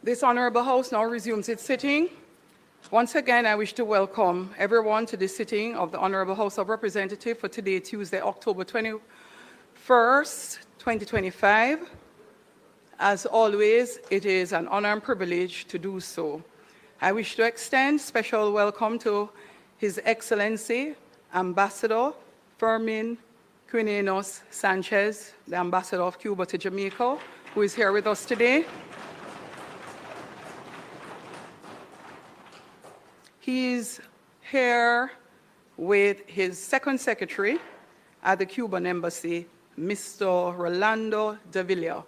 This Honorable House now resumes its sitting. Once again, I wish to welcome everyone to the sitting of the Honorable House of Representatives for today, Tuesday, October 21st, 2025. As always, it is an honor and privilege to do so. I wish to extend special welcome to His Excellency, Ambassador Fermin Quinenos Sanchez, the Ambassador of Cuba to Jamaica, who is here with us today. He's here with his second secretary at the Cuban Embassy, Mr. Rolando Davila.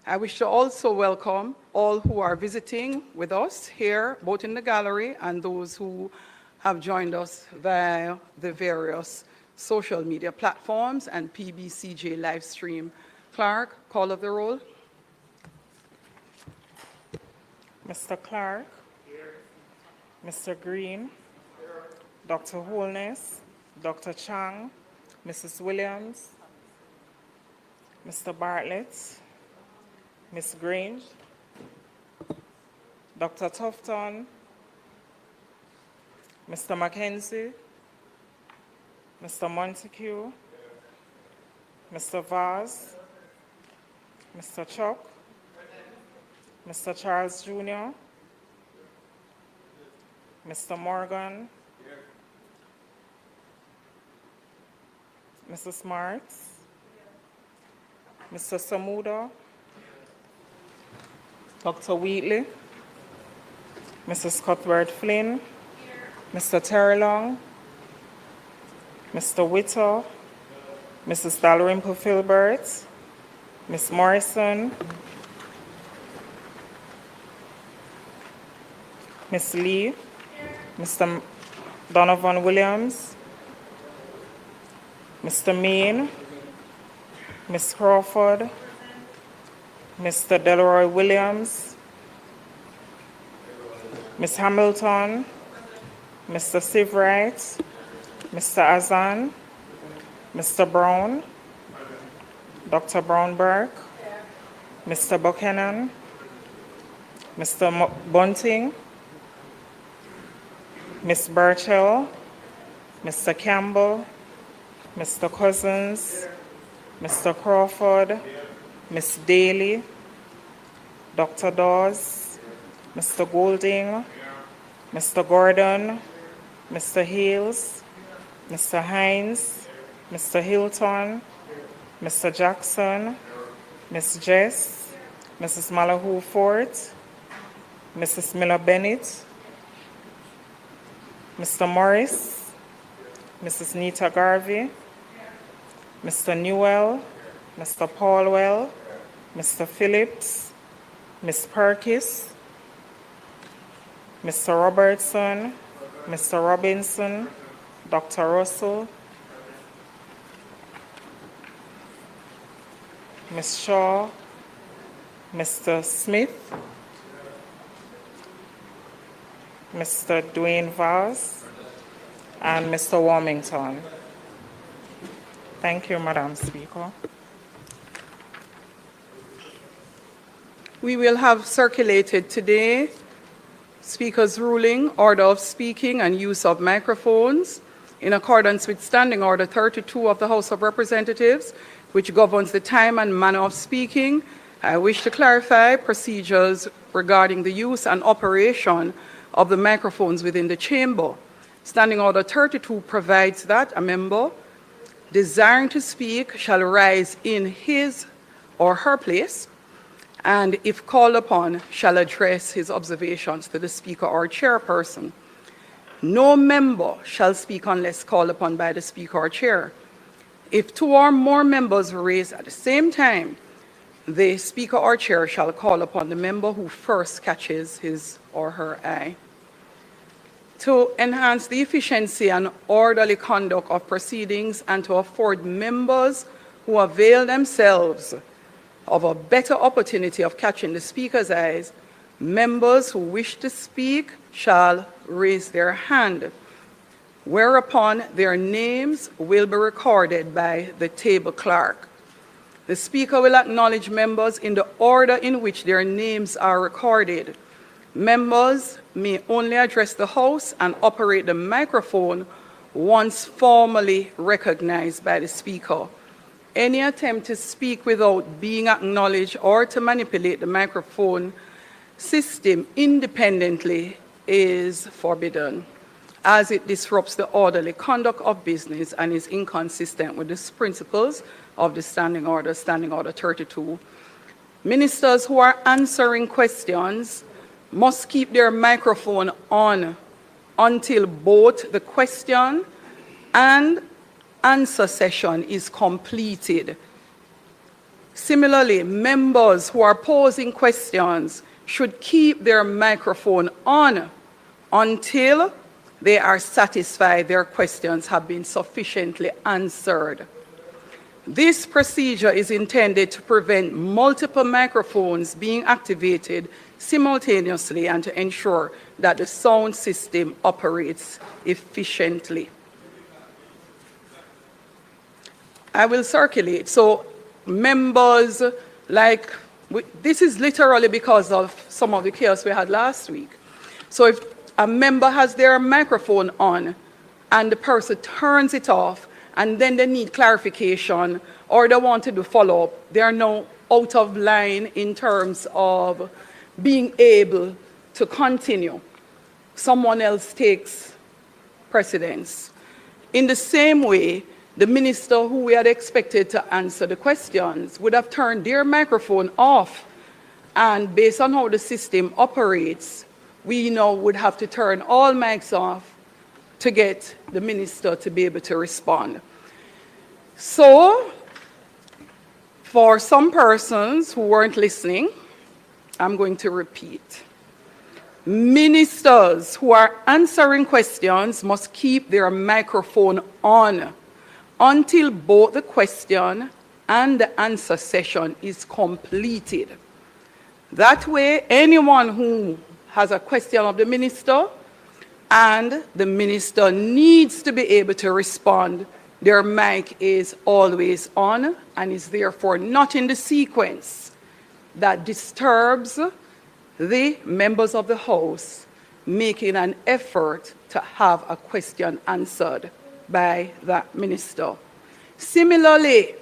I wish to also welcome all who are visiting with us here, both in the gallery and those who have joined us via the various social media platforms and PBCJ live stream. Clerk, call of the roll. Mr. Clark. Here. Mr. Green. Here. Dr. Holness. Dr. Chang. Mrs. Williams. Mr. Bartlett. Ms. Grange. Dr. Tufton. Mr. Mackenzie, Mr. Montague, Mr. Vaz, Mr. Chuck, Mr. Charles Jr., Mr. Morgan, Mrs. Marks, Mr. Samuda, Dr. Wheatley, Mrs. Cuthbert Flynn, Mr. Terrelong, Mr. Whittle, Mrs. Dalrymple Filbert, Ms. Morrison, Ms. Lee, Mr. Donovan Williams, Mr. Main, Ms. Crawford, Mr. Delroy Williams, Ms. Hamilton, Mr. Sivright, Mr. Azan, Mr. Brown, Dr. Brownberg, Mr. Buchanan, Mr. Bunting, Ms. Burchell, Mr. Campbell, Mr. Cousins, Mr. Crawford, Ms. Daly, Dr. Dawes, Mr. Golding, Mr. Gordon, Mr. Hales, Mr. Hines, Mr. Hilton, Mr. Jackson, Ms. Jess, Mrs. Malahoo Fort, Mrs. Miller Bennett, Mr. Morris, Mrs. Nita Garvey, Mr. Newell, Mr. Paulwell, Mr. Phillips, Ms. Perkis, Mr. Robertson, Mr. Robinson, Dr. Russell, Ms. Shaw, Mr. Smith, Mr. Dwayne Vaz, and Mr. Warmington. Thank you, Madam Speaker. We will have circulated today Speaker's ruling, order of speaking and use of microphones in accordance with Standing Order 32 of the House of Representatives, which governs the time and manner of speaking. I wish to clarify procedures regarding the use and operation of the microphones within the chamber. Standing Order 32 provides that a member desiring to speak shall rise in his or her place, and if called upon, shall address his observations to the Speaker or chairperson. No member shall speak unless called upon by the Speaker or chair. If two or more members raise at the same time, the Speaker or chair shall call upon the member who first catches his or her eye. To enhance the efficiency and orderly conduct of proceedings and to afford members who avail themselves of a better opportunity of catching the Speaker's eyes, Members who wish to speak shall raise their hand, whereupon their names will be recorded by the table clerk. The Speaker will acknowledge members in the order in which their names are recorded. Members may only address the House and operate the microphone once formally recognized by the Speaker. Any attempt to speak without being acknowledged or to manipulate the microphone system independently is forbidden, as it disrupts the orderly conduct of business and is inconsistent with the principles of the Standing Order, Standing Order 32. Ministers who are answering questions must keep their microphone on until both the question and answer session is completed. Similarly, members who are posing questions should keep their microphone on until they are satisfied their questions have been sufficiently answered. This procedure is intended to prevent multiple microphones being activated simultaneously and to ensure that the sound system operates efficiently. I will circulate. So members, this is literally because of some of the chaos we had last week. So if a member has their microphone on and the person turns it off and then they need clarification or they want to do follow-up, they are now out of line in terms of being able to continue. Someone else takes precedence. In the same way, the minister who we had expected to answer the questions would have turned their microphone off, and based on how the system operates, we now would have to turn all mics off to get the minister to be able to respond. So, for some persons who weren't listening, I'm going to repeat. Ministers who are answering questions must keep their microphone on until both the question and the answer session is completed. That way, anyone who has a question of the minister and the minister needs to be able to respond, their mic is always on and is therefore not in the sequence that disturbs the members of the House making an effort to have a question answered by that minister. Similarly,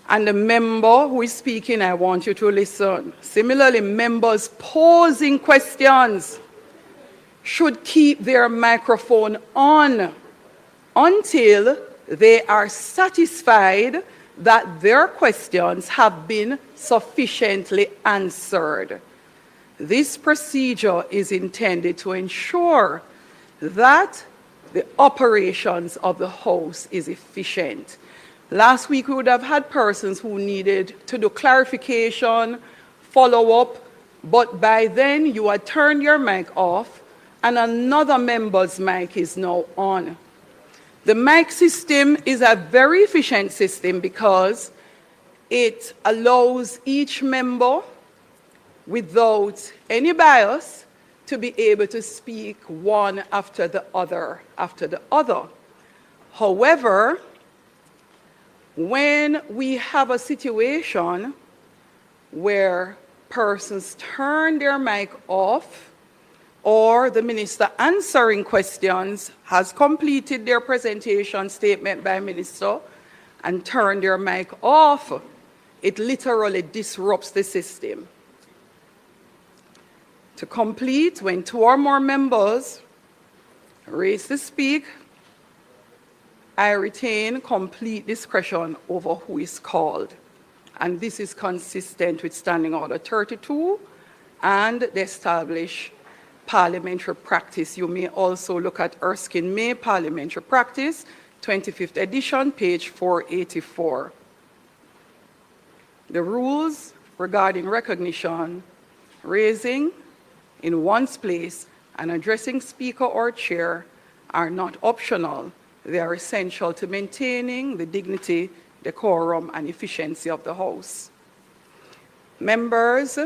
and the member who is speaking, I want you to listen. Similarly, members posing questions should keep their microphone on until they are satisfied that their questions have been sufficiently answered. This procedure is intended to ensure that the operations of the House is efficient. Last week, we would have had persons who needed to do clarification, follow-up, but by then you had turned your mic off and another member's mic is now on. The mic system is a very efficient system because it allows each member, without any bias, to be able to speak one after the other. However, when we have a situation where persons turn their mic off or the minister answering questions has completed their presentation statement by minister and turned their mic off, it literally disrupts the system. To complete, when two or more members raise to speak, I retain complete discretion over who is called. And this is consistent with Standing Order 32 and the established parliamentary practice. You may also look at Erskine May Parliamentary Practice, 25th edition, page 484. The rules regarding recognition, raising in one's place, and addressing speaker or chair are not optional. They are essential to maintaining the dignity, decorum, and efficiency of the House. Members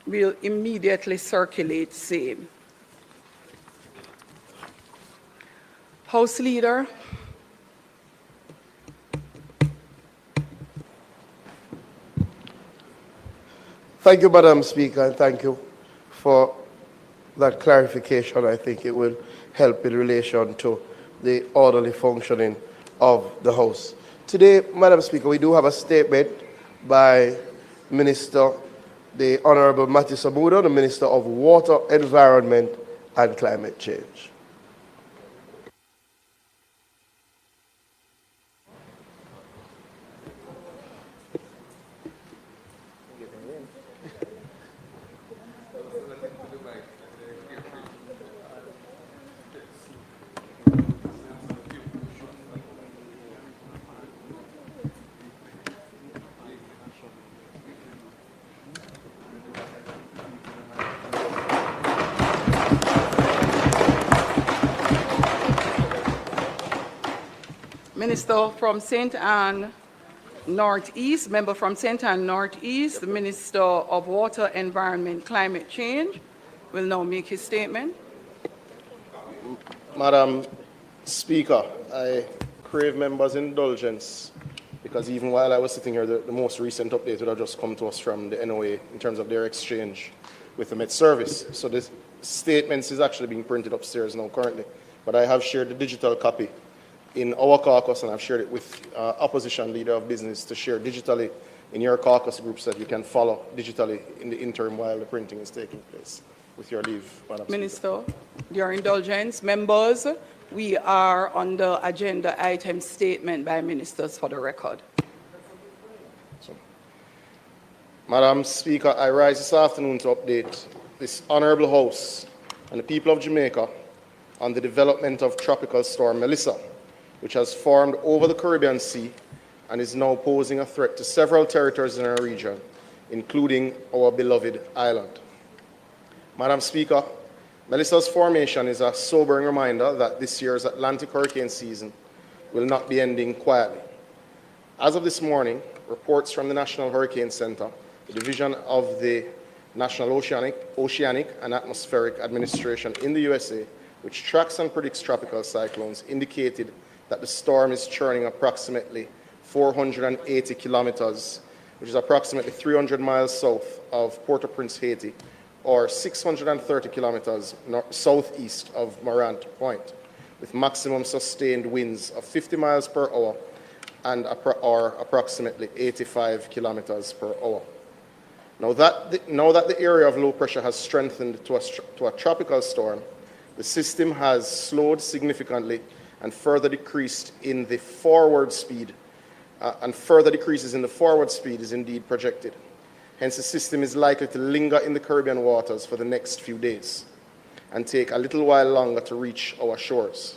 will immediately circulate same. House Leader. Thank you, Madam Speaker, and thank you for that clarification. I think it will help in relation to the orderly functioning of the House. Today, Madam Speaker, we do have a statement by Minister, the Honorable Matthew Samuda, the Minister of Water, Environment and Climate Change. Minister from St. Anne Northeast, member from St. Anne Northeast, the Minister of Water, Environment, Climate Change will now make his statement. Madam Speaker, I crave members' indulgence because even while I was sitting here, the most recent update would have just come to us from the NOA in terms of their exchange with the Met Service. So this statement is actually being printed upstairs now currently, but I have shared the digital copy in our caucus, and I've shared it with opposition leader of business to share digitally in your caucus group so that you can follow digitally in the interim while the printing is taking place. With your leave, Madam Minister, your indulgence, members, we are on the agenda item statement by ministers for the record. Madam Speaker, I rise this afternoon to update this Honourable House and the people of Jamaica on the development of Tropical Storm Melissa, which has formed over the Caribbean Sea and is now posing a threat to several territories in our region, including our beloved island. Madam Speaker, Melissa's formation is a sobering reminder that this year's Atlantic hurricane season will not be ending quietly. As of this morning, reports from the National Hurricane Center, the division of the National Oceanic and Atmospheric Administration in the USA, which tracks and predicts tropical cyclones, indicated that the storm is churning approximately 480 kilometers, which is approximately 300 miles south of Port-au-Prince, Haiti, or 630 kilometers southeast of Morant Point, with maximum sustained winds of 50 miles per hour and or approximately 85 kilometers per hour. Now that the area of low pressure has strengthened to a tropical storm, the system has slowed significantly and further decreased in the forward speed, and further decreases in the forward speed is indeed projected. Hence, the system is likely to linger in the Caribbean waters for the next few days and take a little while longer to reach our shores.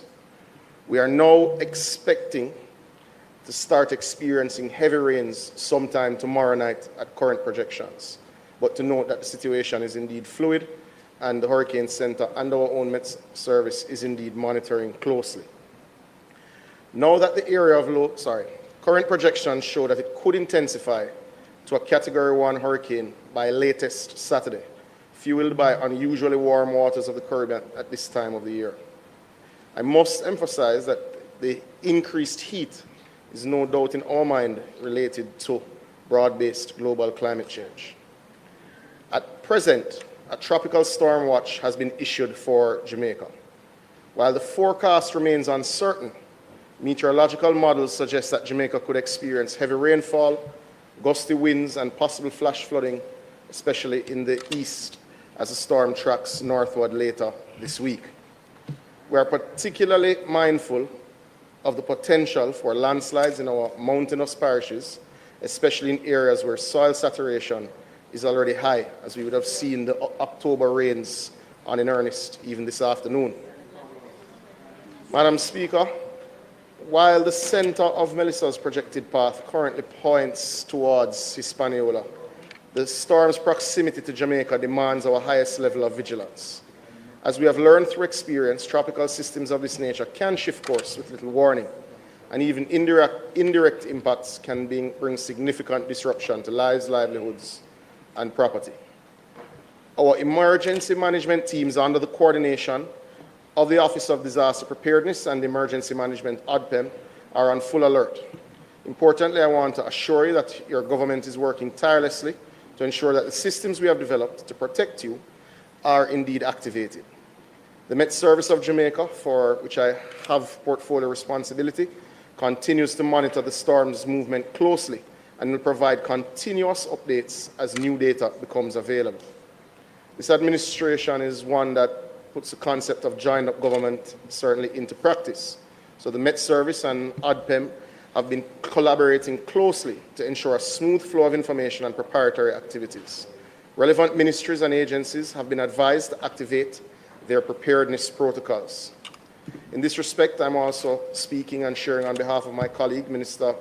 We are now expecting to start experiencing heavy rains sometime tomorrow night at current projections, but to note that the situation is indeed fluid and the Hurricane Center and our own Met Service is indeed monitoring closely. Now that the area of current projections show that it could intensify to a Category 1 hurricane by latest Saturday, fueled by unusually warm waters of the Caribbean at this time of the year. I must emphasize that the increased heat is no doubt in our mind related to broad-based global climate change. At present, a tropical storm watch has been issued for Jamaica. While the forecast remains uncertain, meteorological models suggest that Jamaica could experience heavy rainfall, gusty winds, and possible flash flooding, especially in the east, as the storm tracks northward later this week. We are particularly mindful of the potential for landslides in our mountainous parishes, especially in areas where soil saturation is already high, as we would have seen the October rains on in earnest even this afternoon. Madam Speaker, while the center of Melissa's projected path currently points towards Hispaniola, the storm's proximity to Jamaica demands our highest level of vigilance. As we have learned through experience, tropical systems of this nature can shift course with little warning, and even indirect impacts can bring significant disruption to lives, livelihoods, and property. Our emergency management teams under the coordination of the Office of Disaster Preparedness and Emergency Management, ODPEM, are on full alert. Importantly, I want to assure you that your government is working tirelessly to ensure that the systems we have developed to protect you are indeed activated. The Met Service of Jamaica, for which I have portfolio responsibility, continues to monitor the storm's movement closely and will provide continuous updates as new data becomes available. This administration is one that puts the concept of joined-up government certainly into practice. So the Met Service and ODPEM have been collaborating closely to ensure a smooth flow of information and preparatory activities. Relevant ministries and agencies have been advised to activate their preparedness protocols. In this respect, I'm also speaking and sharing on behalf of my colleague, Minister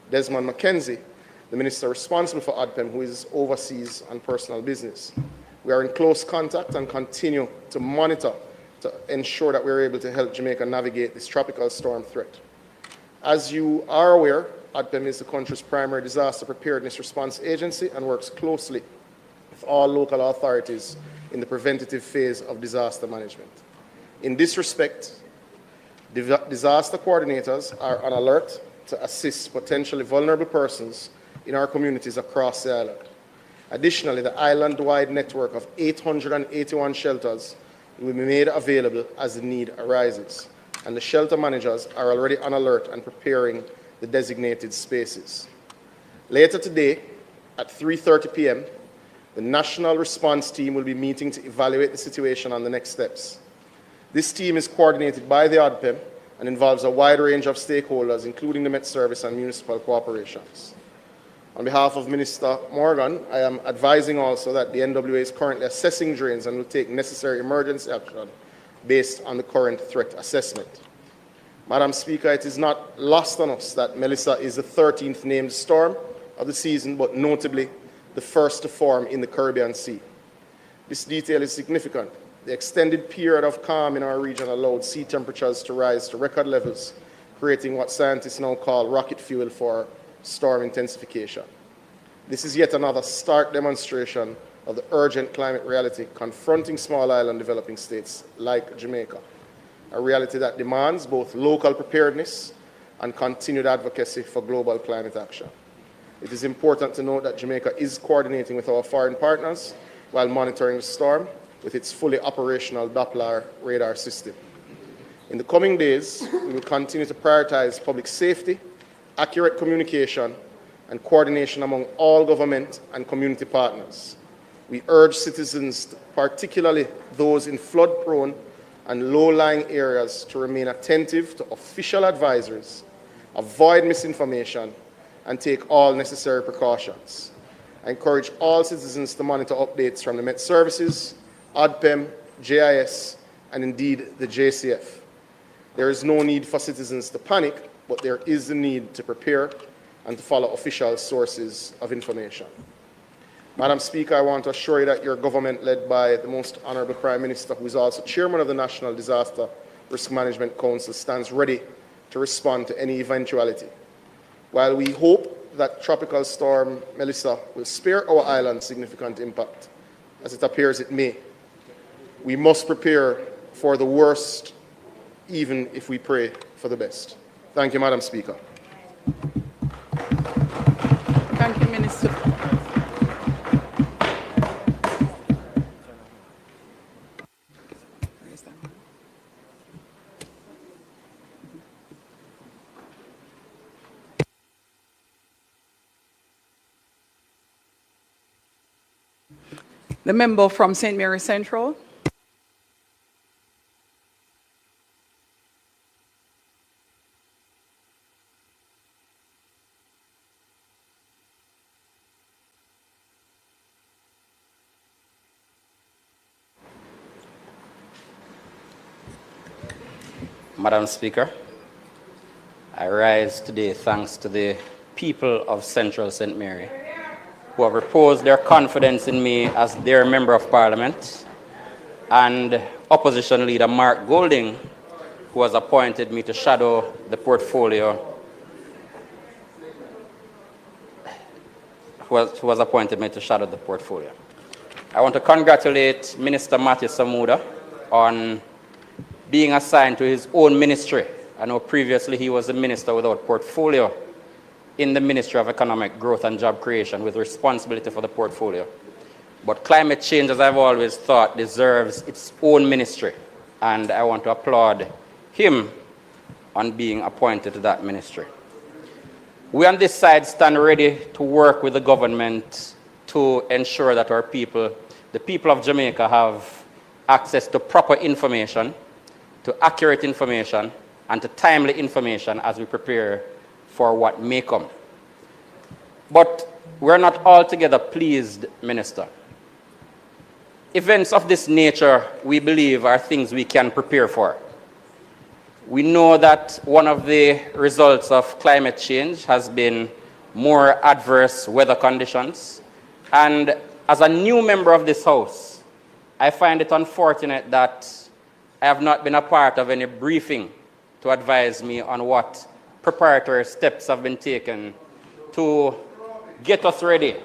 Desmond McKenzie, the minister responsible for ODPEM, who is overseas on personal business. We are in close contact and continue to monitor to ensure that we're able to help Jamaica navigate this tropical storm threat. As you are aware, ODPEM is the country's primary disaster preparedness response agency and works closely with all local authorities in the preventative phase of disaster management. In this respect, disaster coordinators are on alert to assist potentially vulnerable persons in our communities across the island. Additionally, the island-wide network of 881 shelters will be made available as the need arises, and the shelter managers are already on alert and preparing the designated spaces. Later today, at 3:30 p.m., the National Response Team will be meeting to evaluate the situation and the next steps. This team is coordinated by the ODPEM and involves a wide range of stakeholders, including the Met Service and municipal corporations. On behalf of Minister Morgan, I am advising also that the NWA is currently assessing drains and will take necessary emergency action based on the current threat assessment. Madam Speaker, it is not lost on us that Melissa is the 13th named storm of the season, but notably the first to form in the Caribbean Sea. This detail is significant. The extended period of calm in our region allowed sea temperatures to rise to record levels, creating what scientists now call rocket fuel for storm intensification. This is yet another stark demonstration of the urgent climate reality confronting small island developing states like Jamaica, a reality that demands both local preparedness and continued advocacy for global climate action. It is important to note that Jamaica is coordinating with our foreign partners while monitoring the storm with its fully operational Doppler radar system. In the coming days, we will continue to prioritize public safety, accurate communication, and coordination among all government and community partners. We urge citizens, particularly those in flood-prone and low-lying areas, to remain attentive to official advisories, avoid misinformation, and take all necessary precautions. I encourage all citizens to monitor updates from the Met Services, ODPEM, JIS, and indeed the JCF. There is no need for citizens to panic, but there is a need to prepare and to follow official sources of information. Madam Speaker, I want to assure you that your government, led by the Most Honourable Prime Minister, who is also Chairman of the National Disaster Risk Management Council, stands ready to respond to any eventuality. While we hope that Tropical Storm Melissa will spare our island significant impact, as it appears it may, we must prepare for the worst, even if we pray for the best. Thank you, Madam Speaker. Thank you, Minister. The member from St. Mary Central. Madam Speaker, I rise today thanks to the people of Central St. Mary who have reposed their confidence in me as their Member of Parliament, and Opposition Leader Mark Golding, who has appointed me to shadow the portfolio, who has appointed me to shadow the portfolio. I want to congratulate Minister Matthew Samuda on being assigned to his own ministry. I know previously he was a minister without portfolio in the Ministry of Economic Growth and Job Creation with responsibility for the portfolio. But climate change, as I've always thought, deserves its own ministry. And I want to applaud him on being appointed to that ministry. We on this side stand ready to work with the government to ensure that our people, the people of Jamaica, have access to proper information, to accurate information, and to timely information as we prepare for what may come. But we're not altogether pleased, Minister. Events of this nature, we believe, are things we can prepare for. We know that one of the results of climate change has been more adverse weather conditions. And as a new member of this House, I find it unfortunate that I have not been a part of any briefing to advise me on what preparatory steps have been taken to get us ready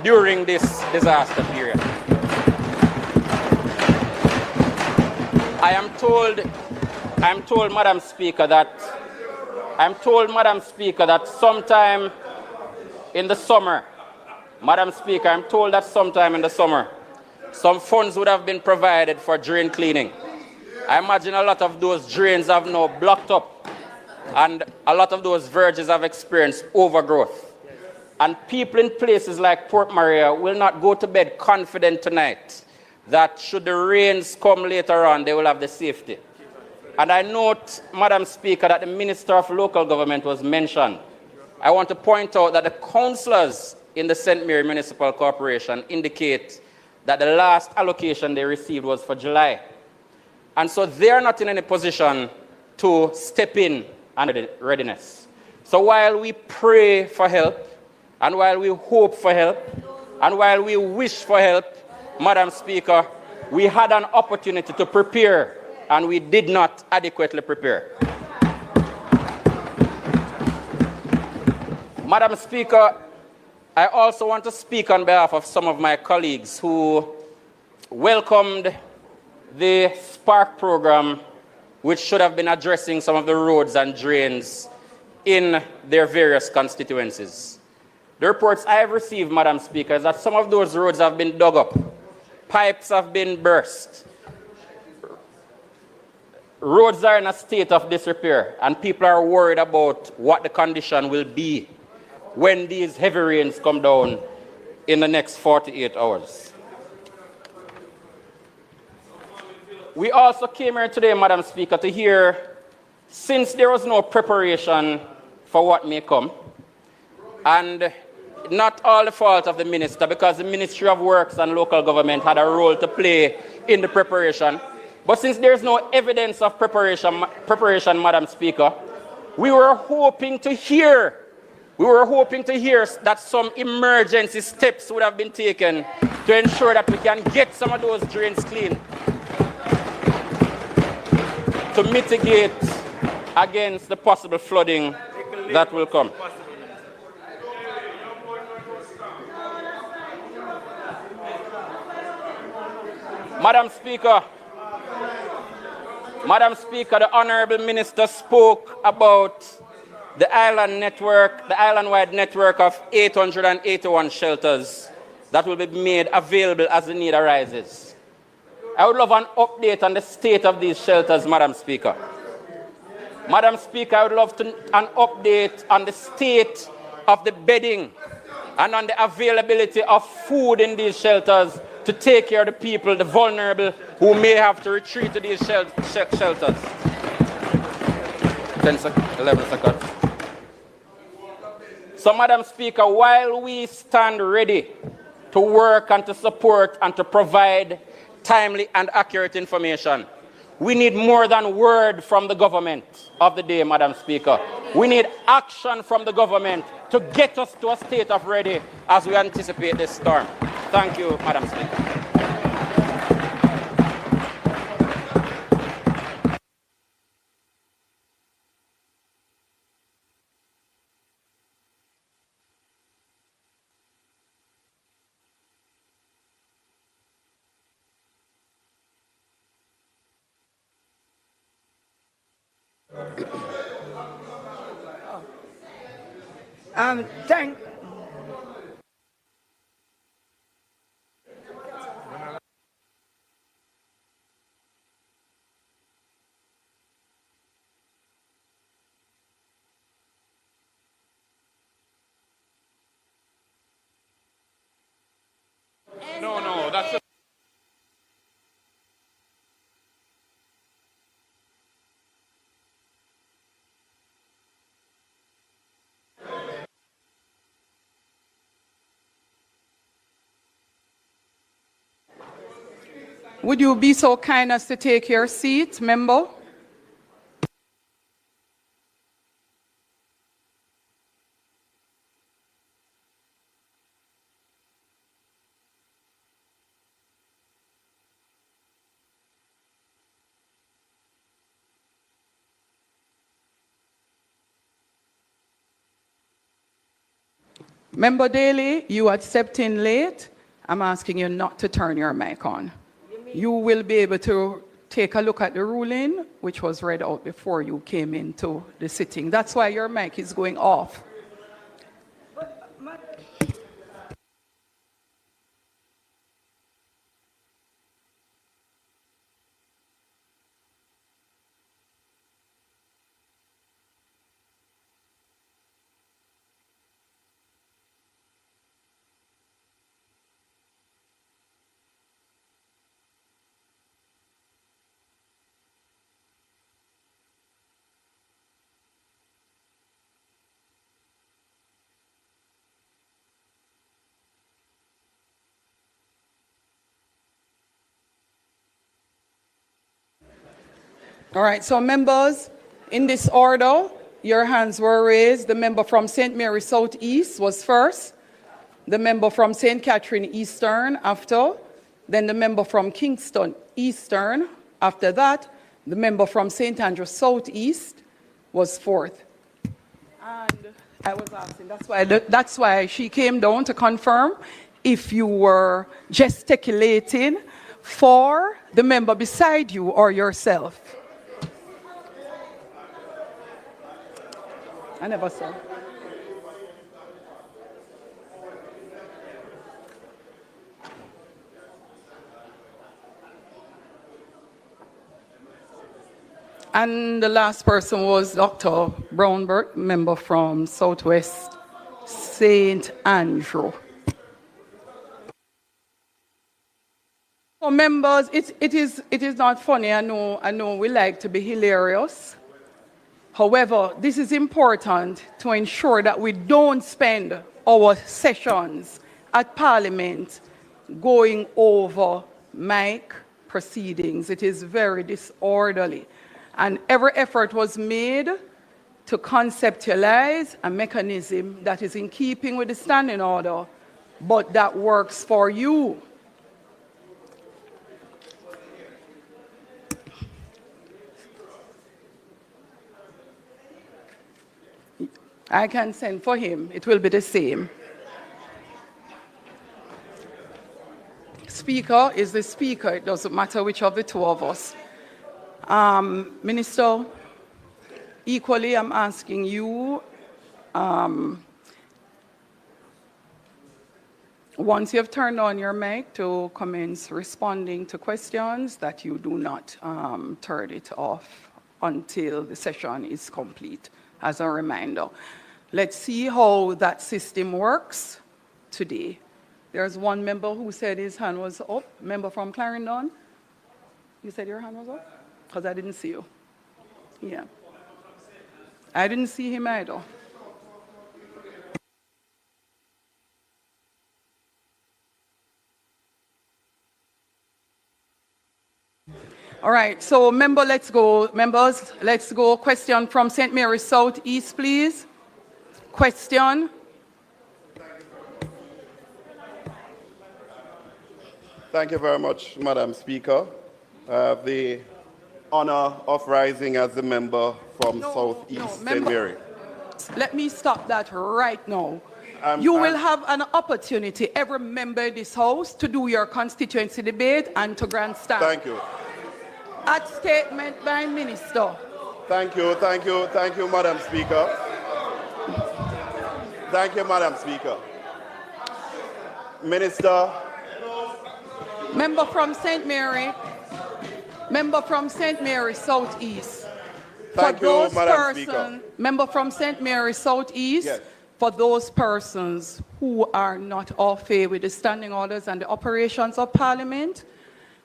during this disaster period. I am told, Madam Speaker, that sometime in the summer, Madam Speaker, I'm told that sometime in the summer, some funds would have been provided for drain cleaning. I imagine a lot of those drains have now blocked up, and a lot of those verges have experienced overgrowth. And people in places like Port Maria will not go to bed confident tonight that should the rains come later on, they will have the safety. And I note, Madam Speaker, that the Minister of Local Government was mentioned. I want to point out that the councillors in the St. Mary Municipal Corporation indicate that the last allocation they received was for July. And so they are not in any position to step in and readiness. So while we pray for help, and while we hope for help, and while we wish for help, Madam Speaker, we had an opportunity to prepare, and we did not adequately prepare. Madam Speaker, I also want to speak on behalf of some of my colleagues who welcomed the Spark program, which should have been addressing some of the roads and drains in their various constituencies. The reports I have received, Madam Speaker, is that some of those roads have been dug up, pipes have been burst, roads are in a state of disrepair, and people are worried about what the condition will be when these heavy rains come down in the next 48 hours. We also came here today, Madam Speaker, to hear, since there was no preparation for what may come, and not all the fault of the minister, because the Ministry of Works and Local Government had a role to play in the preparation. But since there's no evidence of preparation, Madam Speaker, we were hoping to hear that some emergency steps would have been taken to ensure that we can get some of those drains clean, to mitigate against the possible flooding that will come. Madam Speaker, the Honourable Minister spoke about the island network, the island-wide network of 881 shelters that will be made available as the need arises. I would love an update on the state of these shelters, Madam Speaker. Madam Speaker, I would love an update on the state of the bedding and on the availability of food in these shelters to take care of the people, the vulnerable, who may have to retreat to these shelters. 11 seconds. So, Madam Speaker, while we stand ready to work and to support and to provide timely and accurate information, we need more than word from the government of the day, Madam Speaker. We need action from the government to get us to a state of ready as we anticipate this storm. Thank you, Madam Speaker. Thank. No, that's a Would you be so kind as to take your seat, member? Member Daly, you had stepped in late. I'm asking you not to turn your mic on. You will be able to take a look at the ruling, which was read out before you came into the sitting. That's why your mic is going off. All right, so members, in this order, your hands were raised. The member from St. Mary Southeast was first, the member from St. Catherine Eastern after, then the member from Kingston Eastern after that, the member from St. Andrew Southeast was fourth. And I was asking, that's why she came down to confirm if you were gesticulating for the member beside you or yourself. I never saw. And the last person was Dr. Brownberg, member from Southwest St. Andrew. So members, it is not funny. I know we like to be hilarious. However, this is important to ensure that we don't spend our sessions at Parliament going over mic proceedings. It is very disorderly. And every effort was made to conceptualize a mechanism that is in keeping with the standing order, but that works for you. I can send for him. It will be the same. Speaker is the speaker. It doesn't matter which of the two of us. Minister, equally, I'm asking you, once you have turned on your mic to commence responding to questions, that you do not turn it off until the session is complete, as a reminder. Let's see how that system works today. There's one member who said his hand was up. Member from Clarendon? You said your hand was up? Because I didn't see you. Yeah. I didn't see him either. All right, so let's go. Members, let's go. Question from St. Mary's Southeast, please. Question. Thank you very much, Madam Speaker. I have the honor of rising as a member from Southeast St. Mary. Let me stop that right now. You will have an opportunity, every member of this House, to do your constituency debate and to grandstand. Thank you. At statement by Minister. Thank you, Madam Speaker. Thank you, Madam Speaker. Minister. Member from St. Mary. Member from St. Mary Southeast. Thank you, Madam Speaker. Member from St. Mary Southeast. Yes. For those persons who are not au fait with the standing orders and the operations of Parliament,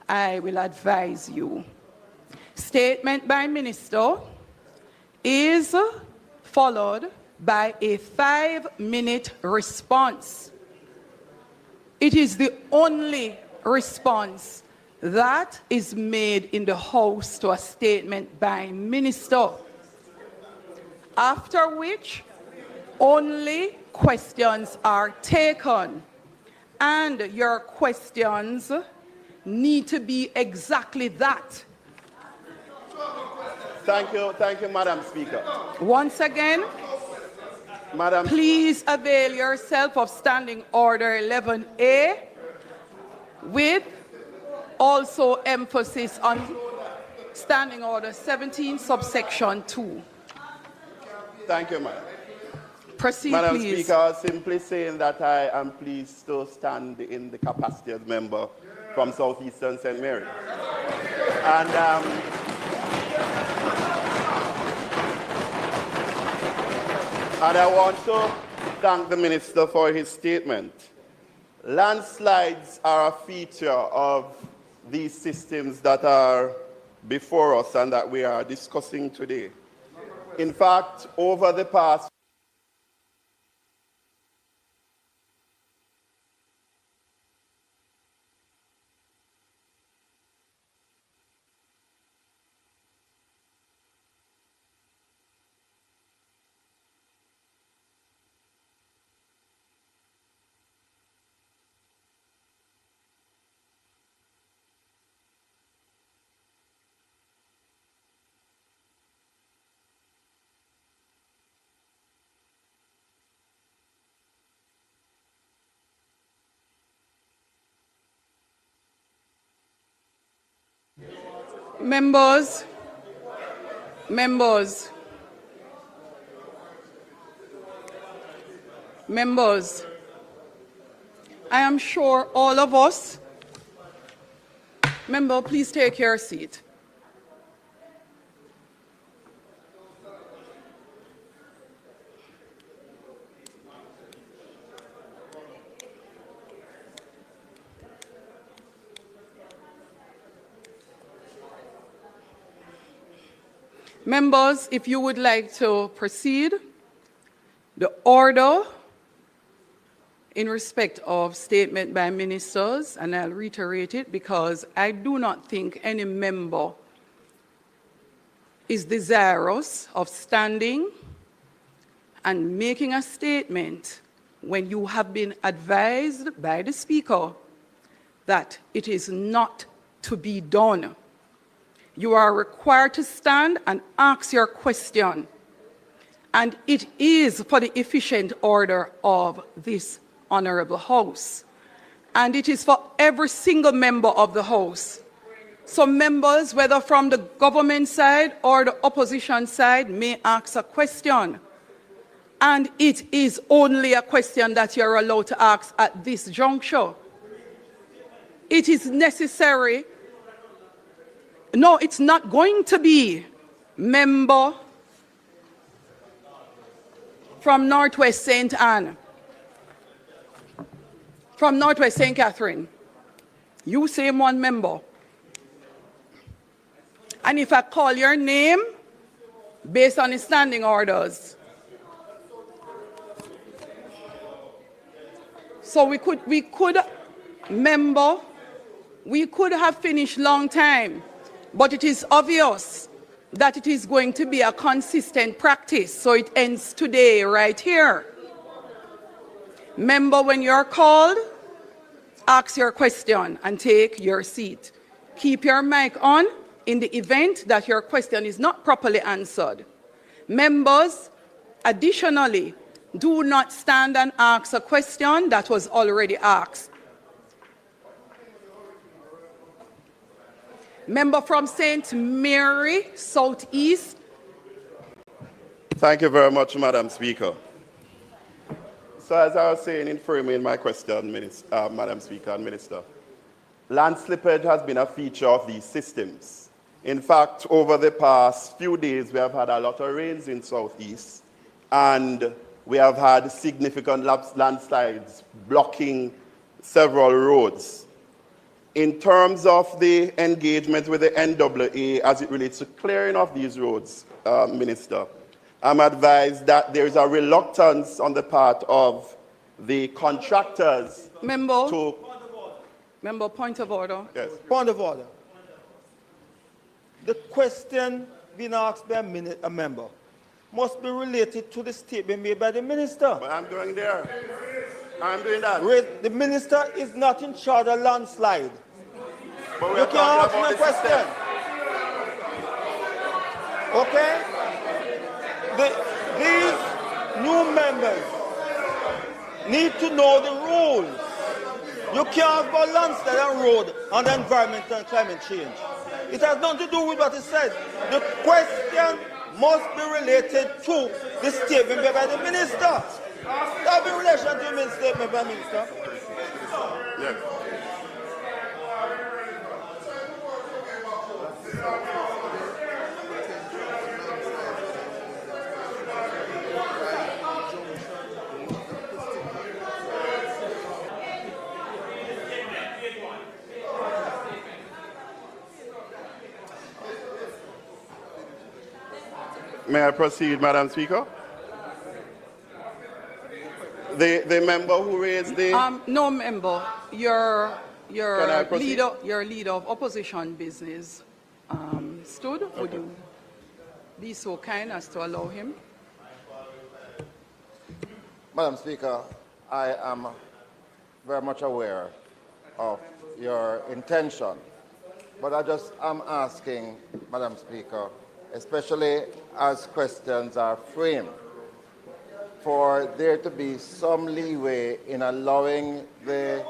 I will advise you. Statement by Minister is followed by a 5-minute response. It is the only response that is made in the House to a statement by Minister. After which, only questions are taken. And your questions need to be exactly that. Thank you, Madam Speaker. Once again, Madam, please avail yourself of Standing Order 11A with also emphasis on Standing Order 17, subsection 2. thank you, Madam. Proceed, Madam please. Speaker, simply saying that I am pleased to stand in the capacity as member from Southeastern St. Mary. And I want to thank the Minister for his statement. Landslides are a feature of these systems that are before us and that we are discussing today. In fact, over the past Members, I am sure all of us, member, please take your seat. Members, if you would like to proceed, the order in respect of statement by ministers, and I'll reiterate it because I do not think any member is desirous of standing and making a statement when you have been advised by the Speaker that it is not to be done. You are required to stand and ask your question. And it is for the efficient order of this honorable House. And it is for every single member of the House. So members, whether from the government side or the opposition side, may ask a question. And it is only a question that you're allowed to ask at this juncture. It is necessary. No, it's not going to be member from Northwest St. Anne, from Northwest St. Catherine. You same one member. And if I call your name based on the standing orders, so we could have finished long time. But it is obvious that it is going to be a consistent practice, so it ends today right here. Member, when you're called, ask your question and take your seat. Keep your mic on in the event that your question is not properly answered. Members, additionally, do not stand and ask a question that was already asked. Member from St. Mary, Southeast. Thank you very much, Madam Speaker. So as I was saying in framing my question, Madam Speaker and Minister, land slippage has been a feature of these systems. In fact, over the past few days, we have had a lot of rains in Southeast, and we have had significant landslides blocking several roads. In terms of the engagement with the NAA as it relates to clearing of these roads, Minister, I'm advised that there is a reluctance on the part of the contractors Member, to... member, point of order. Yes. Point of order. The question being asked by a member must be related to the statement made by the minister. But I'm going there. I'm doing that. The minister is not in charge of landslide. But we You are can talking ask me about a the question. system. Okay? These new members need to know the rules. You can't go landslide and road on the environment and climate change. It has nothing to do with what it says. The question must be related to the statement made by the minister. That be in relation to the statement by the minister. Yes. May I proceed, Madam Speaker? The member who raised the... No, member, your Can I proceed? leader of opposition business stood. Would you be so kind as to allow him? Madam Speaker, I am very much aware of your intention, but I just am asking, Madam Speaker, especially as questions are framed, for there to be some leeway in allowing the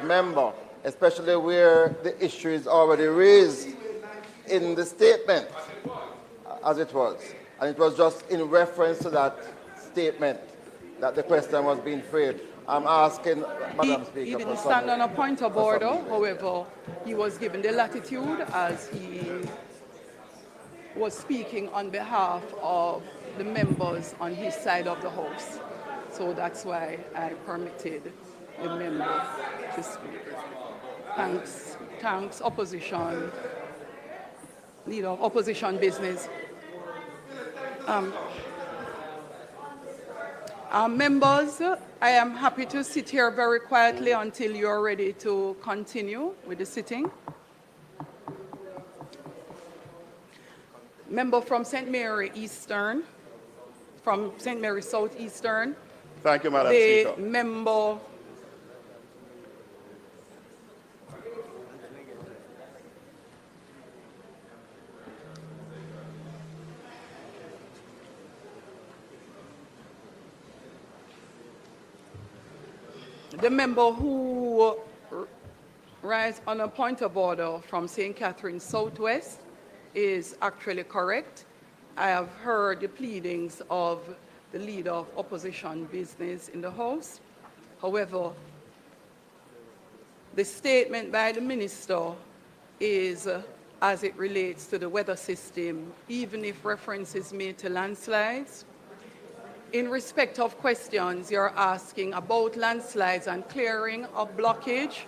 member, especially where the issue is already raised in the statement, as it was. And it was just in reference to that statement that the question was being framed. I'm asking, Madam Speaker, He for didn't some- stand on a point of for some order. leeway. However, he was given the latitude as he was speaking on behalf of the members on his side of the House. So that's why I permitted the member to speak. Thanks, opposition, leader of opposition business. Members, I am happy to sit here very quietly until you're ready to continue with the sitting. Member from St. Mary Eastern, from St. Mary Southeastern. Thank you, Madam The Speaker. member who rise on a point of order from St. Catherine Southwest is actually correct. I have heard the pleadings of the leader of opposition business in the House. However, the statement by the minister is as it relates to the weather system, even if reference is made to landslides. In respect of questions you're asking about landslides and clearing of blockage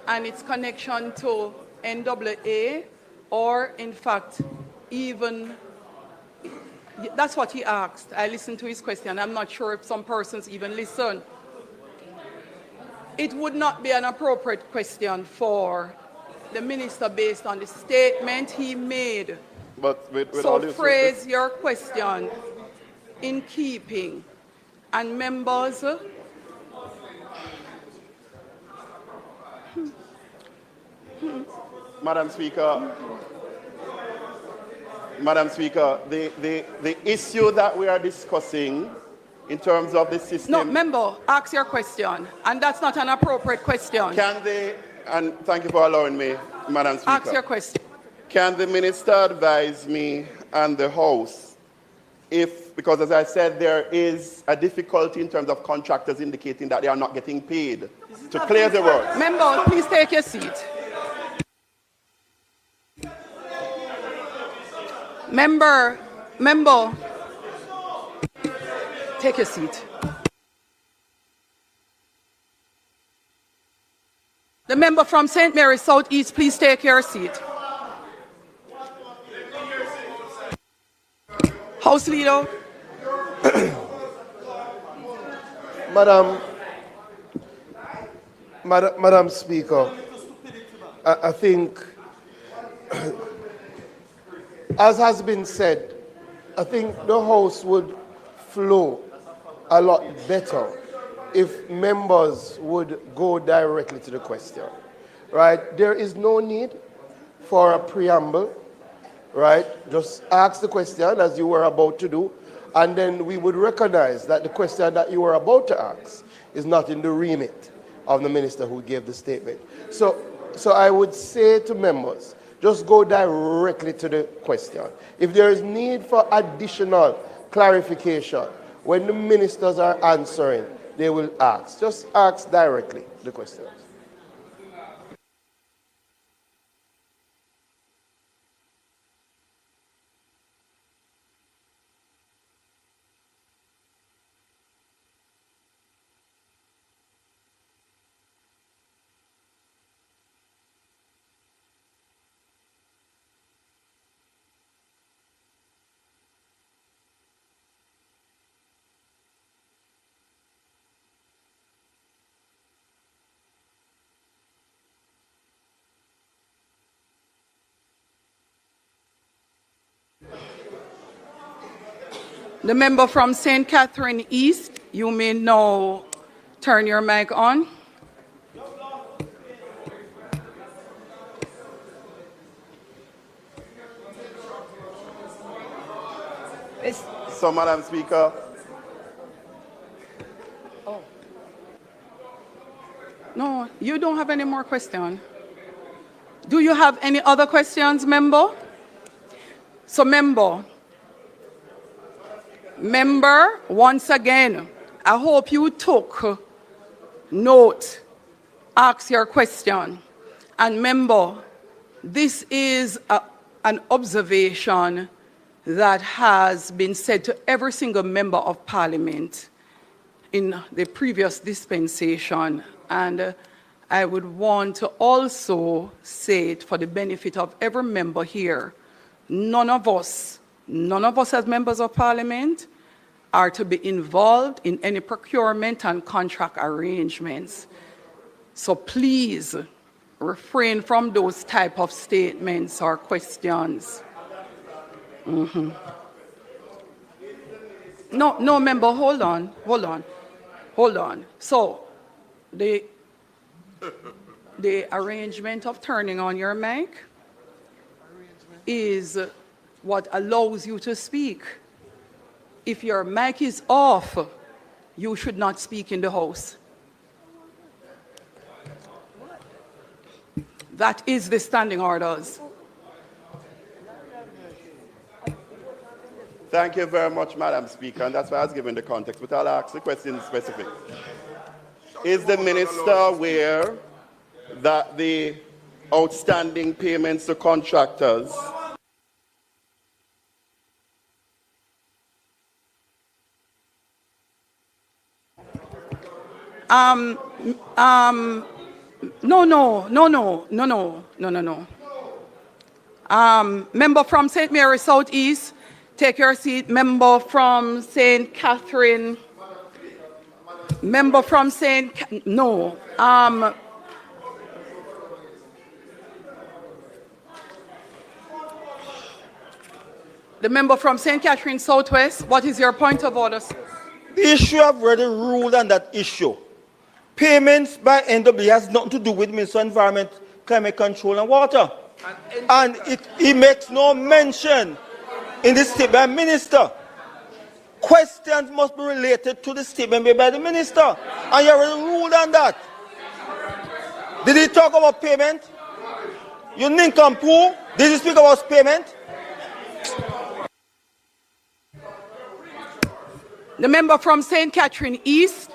and its connection to NAA, or in fact, even, that's what he asked. I listened to his question. I'm not sure if some persons even listen. It would not be an appropriate question for the minister based on the statement he made. But with all So due phrase your question in keeping. And members, Madam Speaker, the issue that we are discussing in terms of the system... no, member, ask your question. And that's not an appropriate question. Can they, and thank you for allowing me, Madam Speaker. Ask your question. Can the minister advise me and the House because as I said, there is a difficulty in terms of contractors indicating that they are not getting paid to clear the road. Member, please take your seat. Member, take your seat. The member from St. Mary's Southeast, please take your seat. House Leader. Madam Speaker, I think, as has been said, I think the House would flow a lot better if members would go directly to the question, right? There is no need for a preamble, right? Just ask the question as you were about to do, and then we would recognize that the question that you were about to ask is not in the remit of the minister who gave the statement. So I would say to members, just go directly to the question. If there is need for additional clarification, when the ministers are answering, they will ask. Just ask directly the questions. The member from St. Catherine East, you may now turn your mic on. So, Madam Speaker. No, you don't have any more questions. Do you have any other questions, member? So, member, once again, I hope you took note, ask your question. And member, this is an observation that has been said to every single member of parliament in the previous dispensation. And I would want to also say it for the benefit of every member here. None of us as members of parliament are to be involved in any procurement and contract arrangements. So please refrain from those type of statements or questions. No, member, hold on. So the arrangement of turning on your mic is what allows you to speak. If your mic is off, you should not speak in the House. That is the standing orders. Thank you very much, Madam Speaker, and that's why I was given the context, but I'll ask the question specific. Is the minister aware that the outstanding payments to contractors No. Member from St. Mary's Southeast, take your seat. Member from St. Catherine. Member from no. The member from St. Catherine Southwest, what is your point of order? The issue I've already ruled on that issue. Payments by NW has nothing to do with Minister of Environment, Climate Control and Water. And he makes no mention in the statement by Minister. Questions must be related to the statement made by the Minister. And you already ruled on that. Did he talk about payment? You nincompoop? Did he speak about payment? The member from St. Catherine East.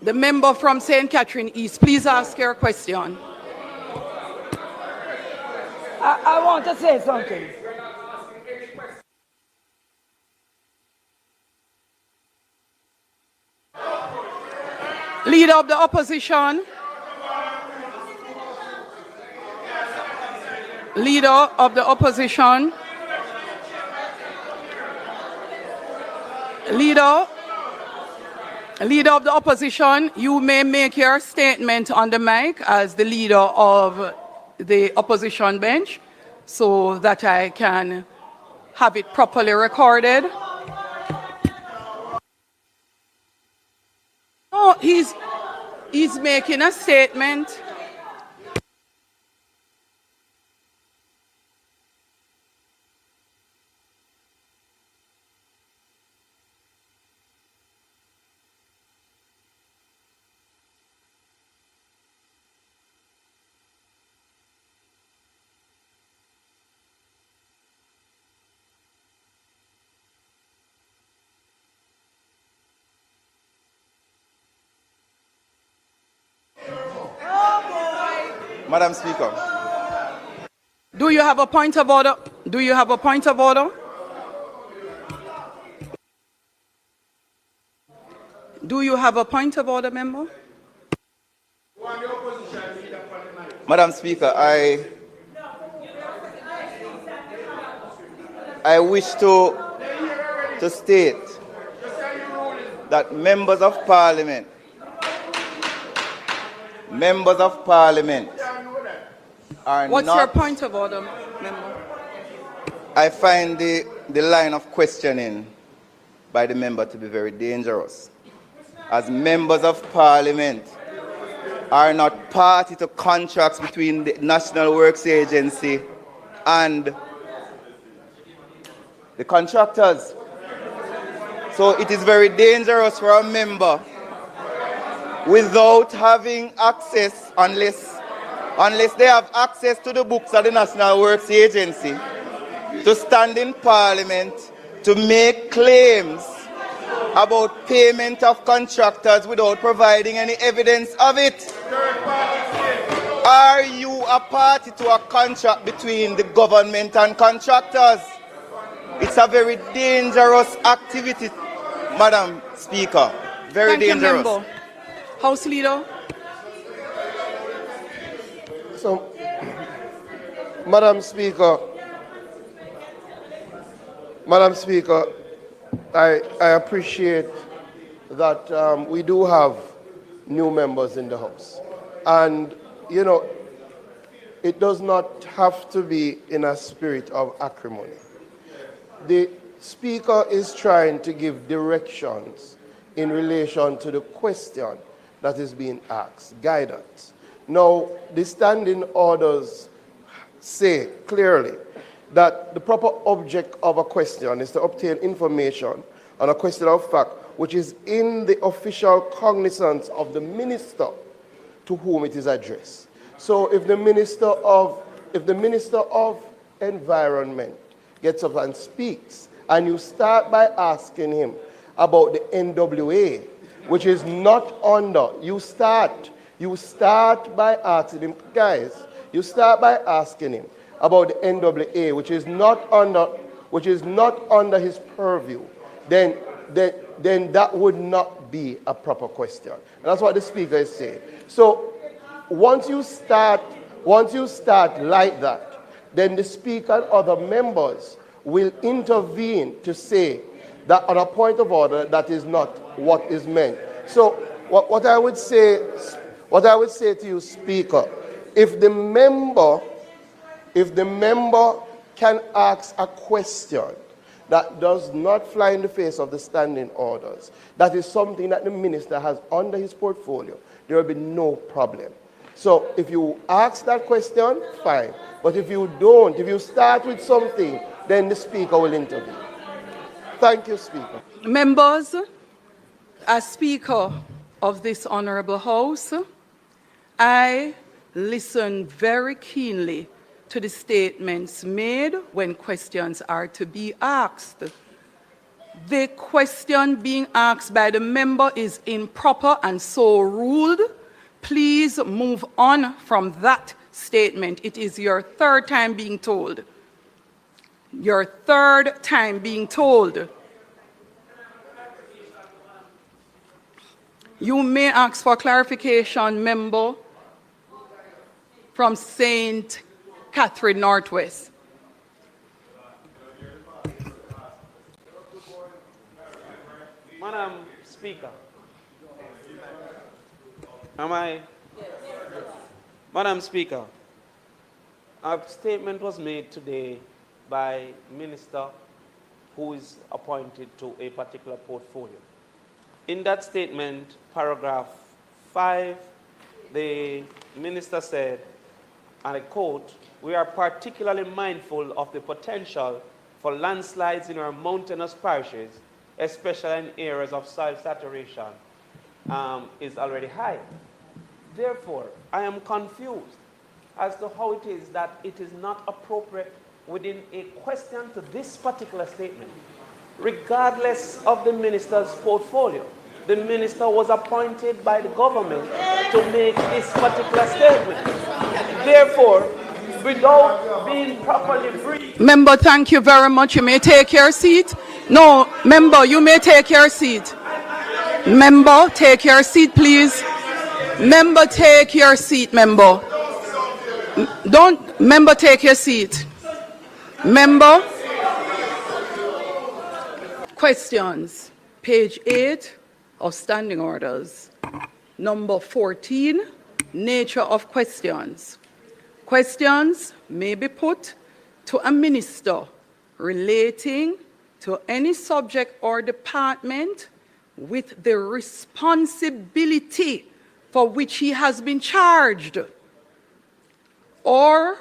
The member from St. Catherine East, please ask your question. I want to say something. Leader of the opposition. Leader of the opposition. Leader of the opposition, you may make your statement on the mic as the leader of the opposition bench so that I can have it properly recorded. Oh, he's making a statement. Madam Speaker. Do you have a point of order? Do you have a point of order? Do you have a point of order, member? Madam Speaker, I wish to state that members of parliament are What's not... your point of order, member? I find the line of questioning by the member to be very dangerous, as members of parliament are not party to contracts between the National Works Agency and the contractors. So it is very dangerous for a member without having access, unless they have access to the books of the National Works Agency, to stand in Parliament to make claims about payment of contractors without providing any evidence of it. Are you a party to a contract between the government and contractors? It's a very dangerous activity, Madam Speaker. Very dangerous. Thank you, member. House Leader. So, Madam Speaker, I appreciate that we do have new members in the House. And, you know, it does not have to be in a spirit of acrimony. The Speaker is trying to give directions in relation to the question that is being asked, guidance. Now, the standing orders say clearly that the proper object of a question is to obtain information on a question of fact which is in the official cognizance of the minister to whom it is addressed. So if the Minister of Environment gets up and speaks, and you start by asking him about the NWA, which is not under, you start by asking him, guys, you start by asking him about the NWA, which is not under his purview, then that would not be a proper question. And that's what the Speaker is saying. So once you start like that, then the Speaker and other members will intervene to say that on a point of order that is not what is meant. So what I would say to you, Speaker, if the member can ask a question that does not fly in the face of the standing orders, that is something that the minister has under his portfolio, there will be no problem. So if you ask that question, fine. But if you don't, if you start with something, then the Speaker will intervene. Thank you, Speaker. Members, as Speaker of this Honorable House, I listen very keenly to the statements made when questions are to be asked. the question being asked by the member is improper and so ruled, please move on from that statement. It is your third time being told. Your third time being told. You may ask for clarification, member from St. Catherine Northwest. Madam Speaker, am I? Madam Speaker, a statement was made today by minister who is appointed to a particular portfolio. In that statement, paragraph 5, the minister said, and I quote, "We are particularly mindful of the potential for landslides in our mountainous parishes, especially in areas of soil saturation is already high." Therefore, I am confused as to how it is that it is not appropriate within a question to this particular statement, regardless of the minister's portfolio. The minister was appointed by the government to make this particular statement. Therefore, without being properly briefed. Member, thank you very much. You may take your seat. No, member, you may take your seat. Member, take your seat, please. Member, take your seat, member. Member, take your seat. Member. Questions. Page 8 of Standing Orders. Number 14, nature of questions. Questions may be put to a minister relating to any subject or department with the responsibility for which he has been charged, or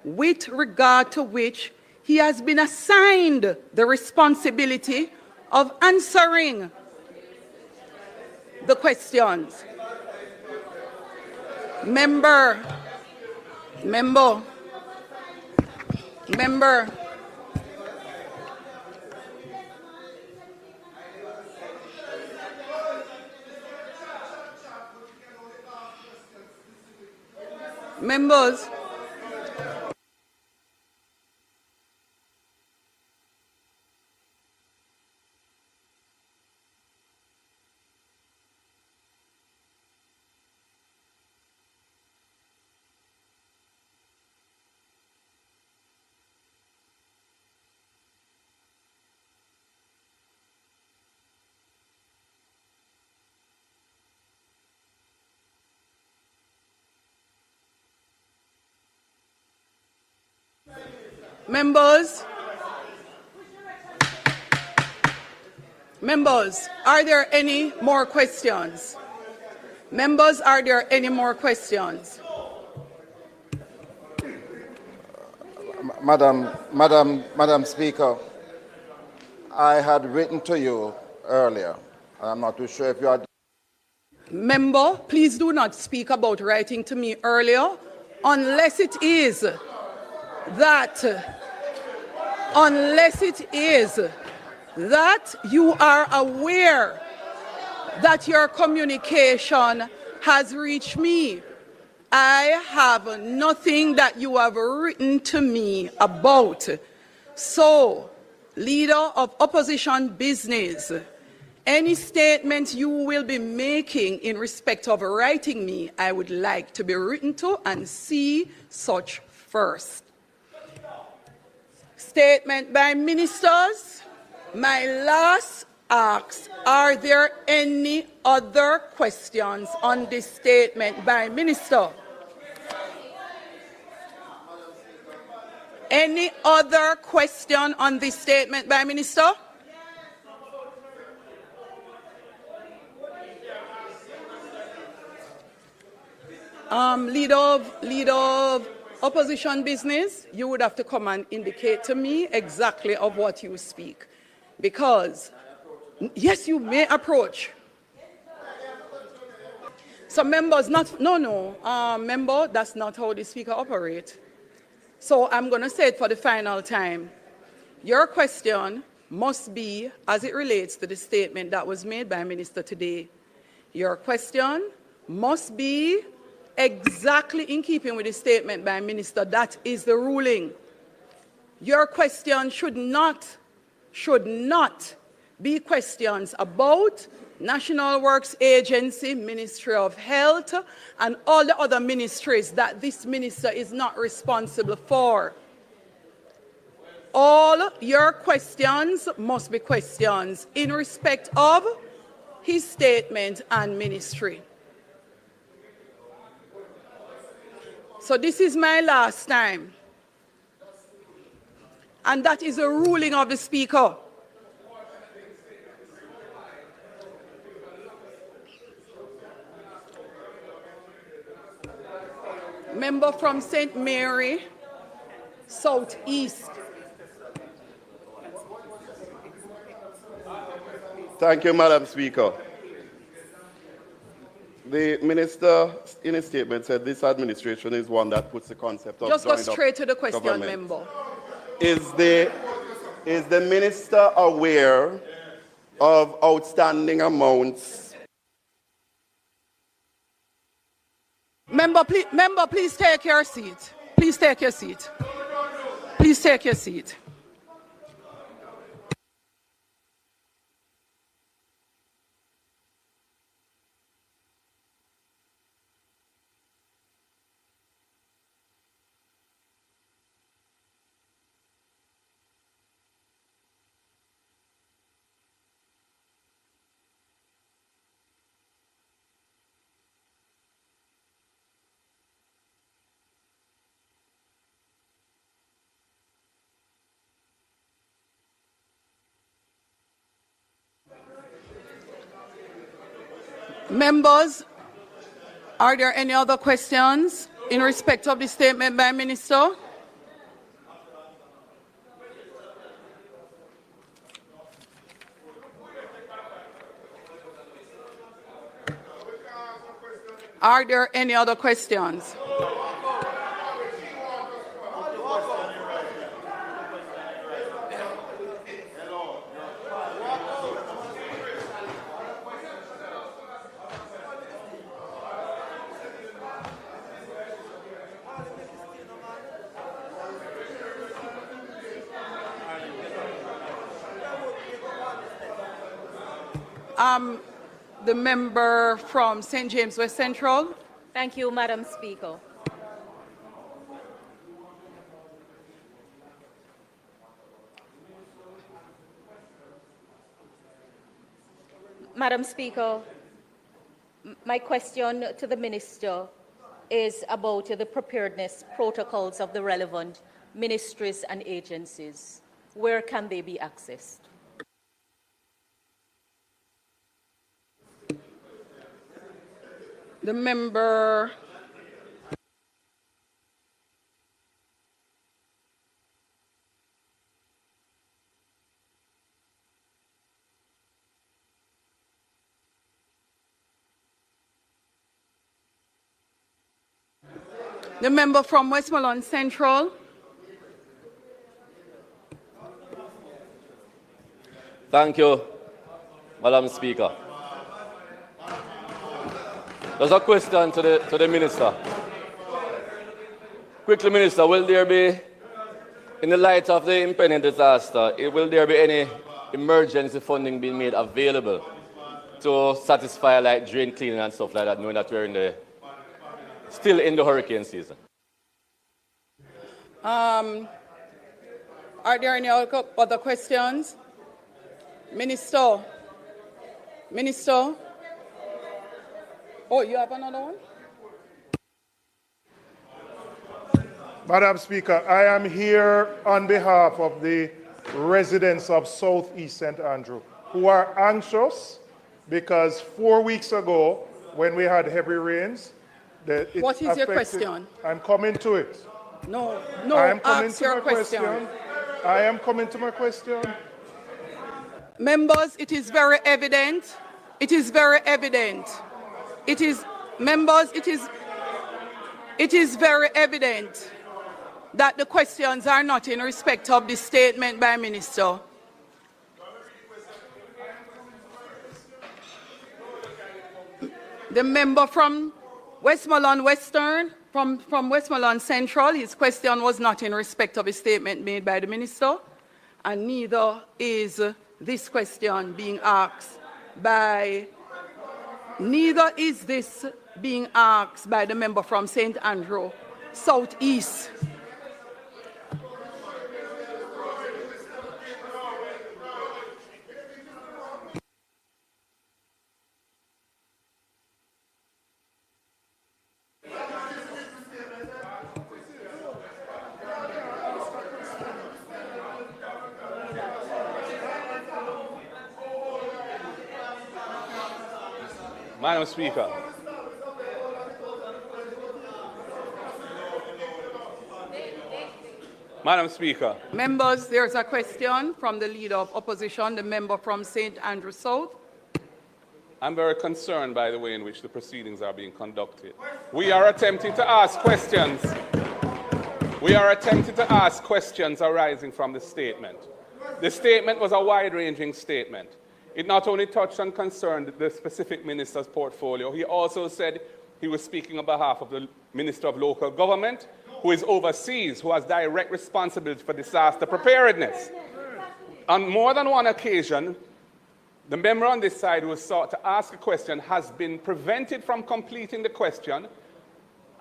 with regard to which he has been assigned the responsibility of answering the questions. Member. Members. Members, are there any more questions? Members, are there any more questions? Madam Speaker, I had written to you earlier. I'm not too sure if you are. Member, please do not speak about writing to me earlier unless it is that you are aware that your communication has reached me. I have nothing that you have written to me about. So, Leader of Opposition Business, any statement you will be making in respect of writing me, I would like to be written to and see such first. Statement by ministers. My last ask, are there any other questions on this statement by minister? Any other question on this statement by minister? Leader of Opposition Business, you would have to come and indicate to me exactly of what you speak. Because, yes, you may approach. So members, member, that's not how the speaker operates. So I'm going to say it for the final time. Your question must be as it relates to the statement that was made by Minister today. Your question must be exactly in keeping with the statement by Minister. That is the ruling. Your question should not be questions about National Works Agency, Ministry of Health, and all the other ministries that this minister is not responsible for. All your questions must be questions in respect of his statement and ministry. So this is my last time. And that is a ruling of the Speaker. Member from St. Mary, Southeast. Thank you, Madam Speaker. The minister, in his statement, said this administration is one that puts the concept of Just go joined up straight to the question, government. member. Is the minister aware of outstanding amounts? Member, please take your seat. Please take your seat. Please take your seat. Members, are there any other questions in respect of the statement by Minister? Are there any other questions? The member from St. James West Central. Thank you, Madam Speaker. Madam Speaker, my question to the Minister is about the preparedness protocols of the relevant ministries and agencies. Where can they be accessed? The member from Westmoreland Central. Thank you, Madam Speaker. There's a question to the Minister. Quickly, Minister, will there be, in the light of the impending disaster, will there be any emergency funding being made available to satisfy like drain cleaning and stuff like that, knowing that we're still in the hurricane season? Are there any other questions? Minister? Oh, you have another one? Madam Speaker, I am here on behalf of the residents of Southeast St. Andrew who are anxious because 4 weeks ago, when we had heavy rains, what is your question? I'm coming to it. No, I am coming ask to your my question. I am coming to my question. Members, it is very evident. It is very evident. It is very evident that the questions are not in respect of the statement by Minister. The member from Westmoreland Western, from Westmoreland Central, his question was not in respect of a statement made by the minister, and neither is this question being asked by, neither is this being asked by the member from St. Andrew Southeast. Madam Speaker. Madam Speaker. Members, there's a question from the Leader of Opposition, the member from St. Andrew South. I'm very concerned by the way in which the proceedings are being conducted. We are attempting to ask questions. We are attempting to ask questions arising from the statement. The statement was a wide-ranging statement. It not only touched and concerned the specific minister's portfolio, he also said he was speaking on behalf of the Minister of Local Government, who is overseas, who has direct responsibility for disaster preparedness. On more than one occasion, the member on this side who was sought to ask a question has been prevented from completing the question,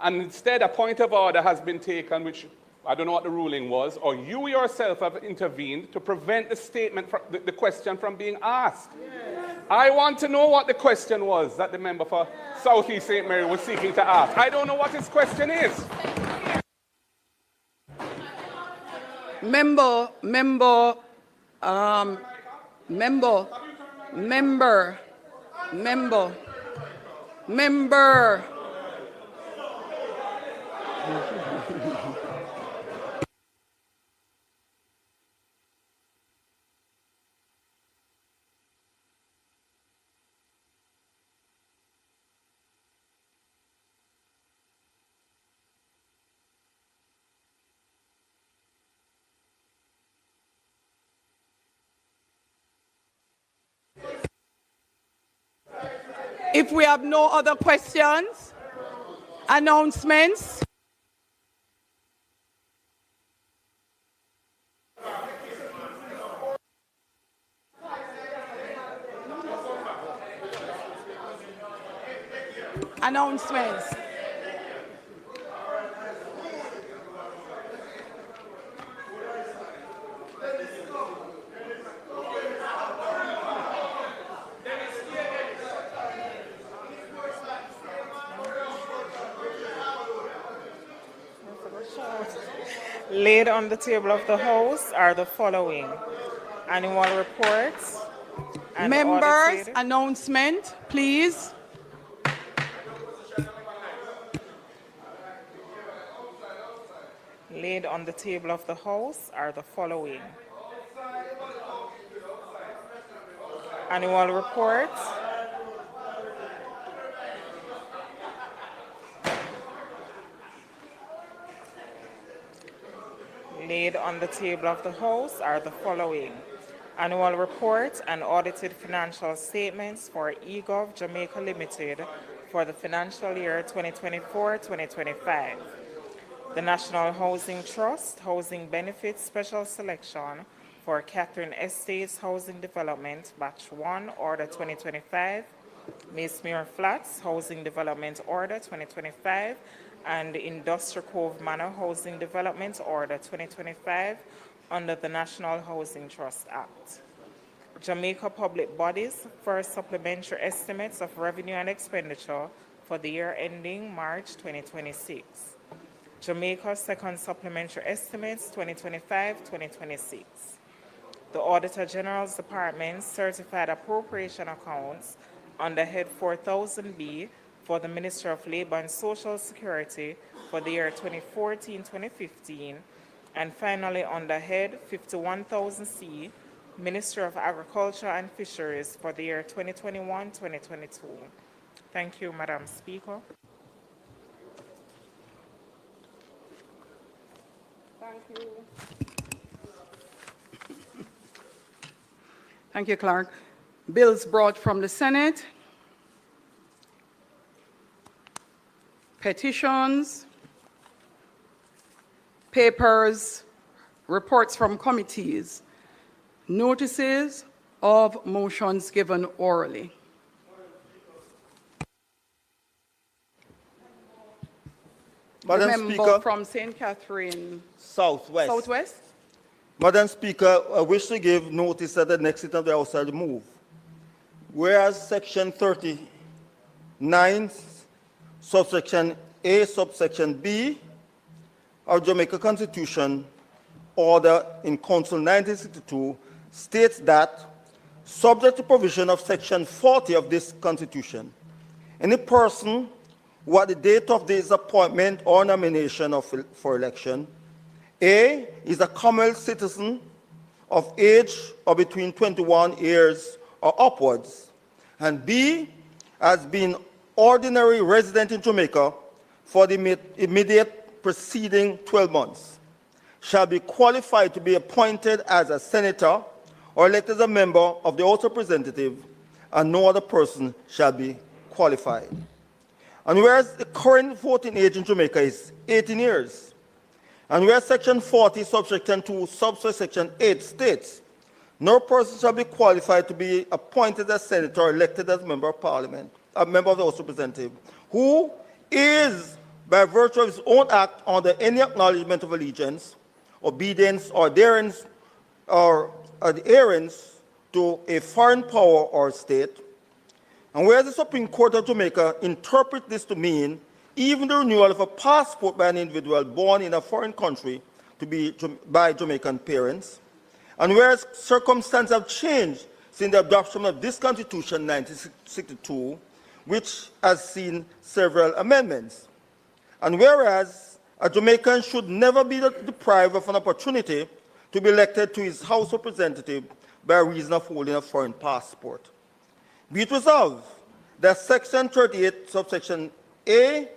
and instead a point of order has been taken, which I don't know what the ruling was, or you yourself have intervened to prevent the statement, the question from being asked. I want to know what the question was that the member for South East St. Mary was seeking to ask. I don't know what his question is. Member. If we have no other questions, announcements. Announcements. Laid on the table of the House are the following: annual reports and Members, audited. announcement, please. Laid on the table of the House are the following: annual reports, laid on the table of the House are the following: annual reports and audited financial statements for eGov Jamaica Limited for the financial year 2024-2025. The National Housing Trust Housing Benefits Special Selection for Catherine Estates Housing Development Batch 1 Order 2025, Macemuir Flats Housing Development Order 2025, and Industrial Cove Manor Housing Development Order 2025 under the National Housing Trust Act. Jamaica Public Bodies First Supplementary Estimates of Revenue and Expenditure for the year ending March 2026. Jamaica Second Supplementary Estimates 2025-2026. The Auditor General's Department Certified Appropriation Accounts under Head 4000B for the Ministry of Labor and Social Security for the year 2014-2015, and finally under Head 51000C, Ministry of Agriculture and Fisheries for the year 2021-2022. Thank you, Madam Speaker. Thank you. Thank you, Clerk. Bills brought from the Senate. petitions, papers, reports from committees, notices of motions given orally. Madam The member Speaker, from St. Catherine Southwest. Southwest. Madam Speaker, I wish to give notice that the next sitting of the House shall move. Whereas Section 39, subsection A, subsection B of Jamaica Constitution, Order in Council 1962, states that, subject to provision of Section 40 of this Constitution, any person who at the date of this appointment or nomination for election, A, is a Commonwealth citizen of age of between 21 years or upwards, and B, has been ordinary resident in Jamaica for the immediate preceding 12 months, shall be qualified to be appointed as a senator or elected as a member of the House of Representatives, and no other person shall be qualified. And whereas the current voting age in Jamaica is 18 years, and whereas Section 40, subsection 2, subsection 8 states, no person shall be qualified to be appointed as senator or elected as member of Parliament, a member of the House of Representatives, who is, by virtue of his own act, under any acknowledgement of allegiance, obedience, or adherence, to a foreign power or state. And whereas the Supreme Court of Jamaica interprets this to mean even the renewal of a passport by an individual born in a foreign country to be by Jamaican parents, and whereas circumstances have changed since the adoption of this Constitution in 1962, which has seen several amendments, and whereas a Jamaican should never be deprived of an opportunity to be elected to his House of Representatives by reason of holding a foreign passport. Be it resolved that Section 38, subsection A,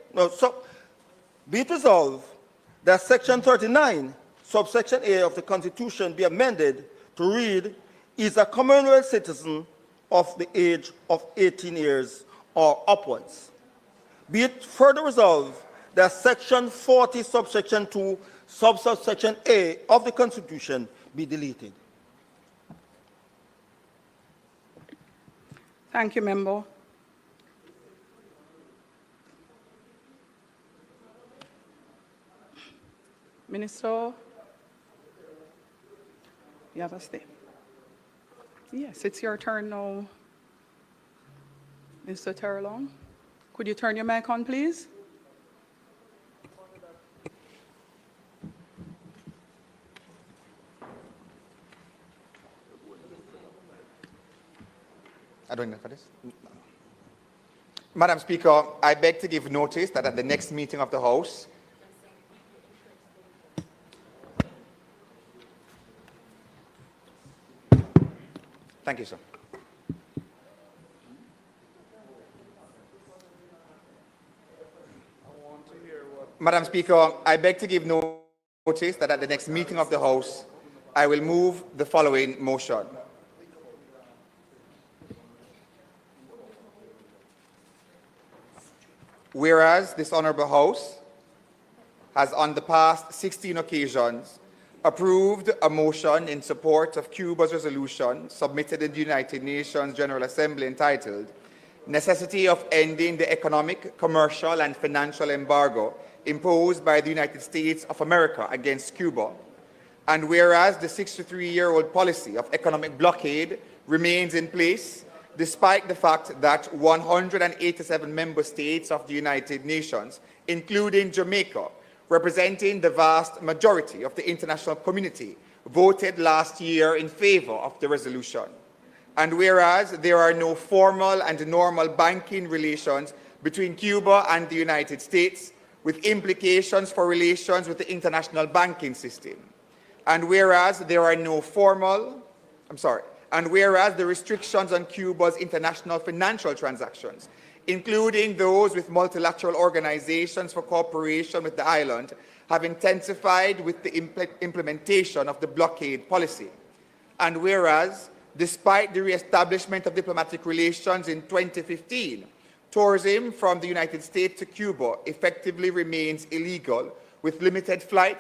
be it resolved that Section 39, subsection A of the Constitution be amended to read, is a Commonwealth citizen of the age of 18 years or upwards. Be it further resolved that Section 40, subsection 2, subsection A of the Constitution be deleted. Thank you, member. Minister, you have a stay. Yes, it's your turn now. Mr. Terrelong, could you turn your mic on, please? I don't know for this. Madam Speaker, I beg to give notice that at the next meeting of the House, thank you, sir. Madam Speaker, I beg to give notice that at the next meeting of the House, I will move the following motion. Whereas this Honourable House has on the past 16 occasions approved a motion in support of Cuba's resolution submitted in the United Nations General Assembly entitled Necessity of Ending the Economic, Commercial and Financial Embargo imposed by the United States of America against Cuba, and whereas the 63-year-old policy of economic blockade remains in place despite the fact that 187 member states of the United Nations, including Jamaica, representing the vast majority of the international community, voted last year in favor of the resolution. And whereas there are no formal and normal banking relations between Cuba and the United States, with implications for relations with the international banking system, and whereas there are no formal, and whereas the restrictions on Cuba's international financial transactions, including those with multilateral organizations for cooperation with the island, have intensified with the implementation of the blockade policy. And whereas, despite the re-establishment of diplomatic relations in 2015, tourism from the United States to Cuba effectively remains illegal, with limited flights